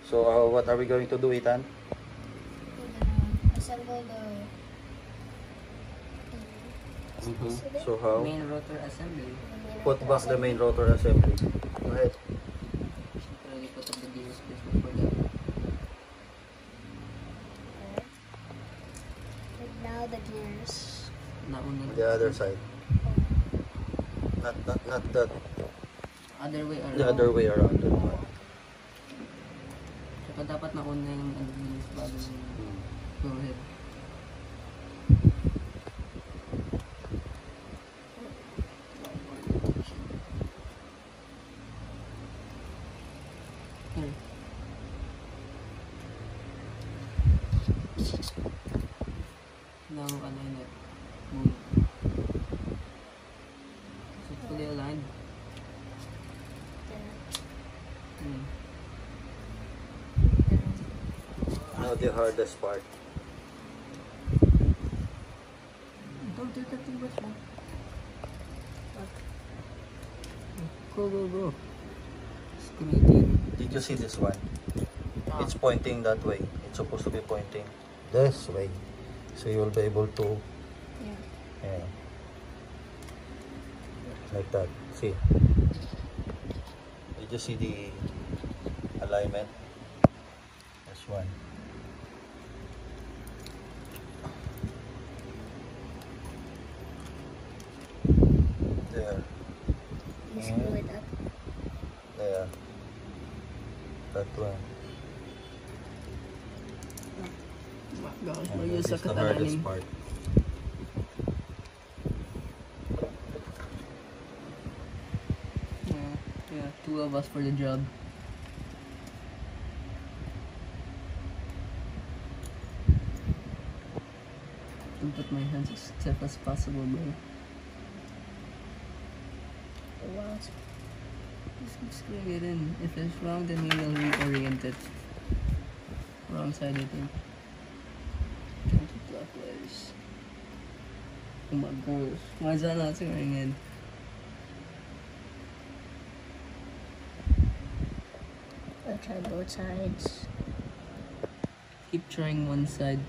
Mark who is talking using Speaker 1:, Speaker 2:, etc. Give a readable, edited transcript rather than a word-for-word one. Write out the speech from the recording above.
Speaker 1: So what are we going to do, Ethan?
Speaker 2: Assemble the
Speaker 1: So how?
Speaker 3: Main rotor assembly.
Speaker 1: Put back the main rotor assembly. Go ahead.
Speaker 3: Already put up the gears before that.
Speaker 2: And now the gears.
Speaker 3: Nauna.
Speaker 1: The other side. Not that.
Speaker 3: Other way around.
Speaker 1: The other way around.
Speaker 3: Saka dapat nauna yung gears bago yung go ahead. Here. Now align it. Move. So it's fully aligned. Hmm.
Speaker 1: Now the hardest part.
Speaker 3: Don't do that too much, man. Go. It's committing.
Speaker 1: Did you see this one? It's pointing that way. It's supposed to be pointing this way. So you will be able to, yeah, like that. See? Did you see the alignment? This one. There.
Speaker 2: You screw it up.
Speaker 1: There. That one. And that is the hardest part.
Speaker 3: Yeah, two of us for the job. I'll put my hands as stiff as possible, bro.
Speaker 2: Wow.
Speaker 3: Just screwing it in. If it's wrong, then we will reorient it. Wrong side, I think. Counterclockwise. Oh my gosh. Why is that not screwing in?
Speaker 2: I'll try both sides.
Speaker 3: Keep trying one side.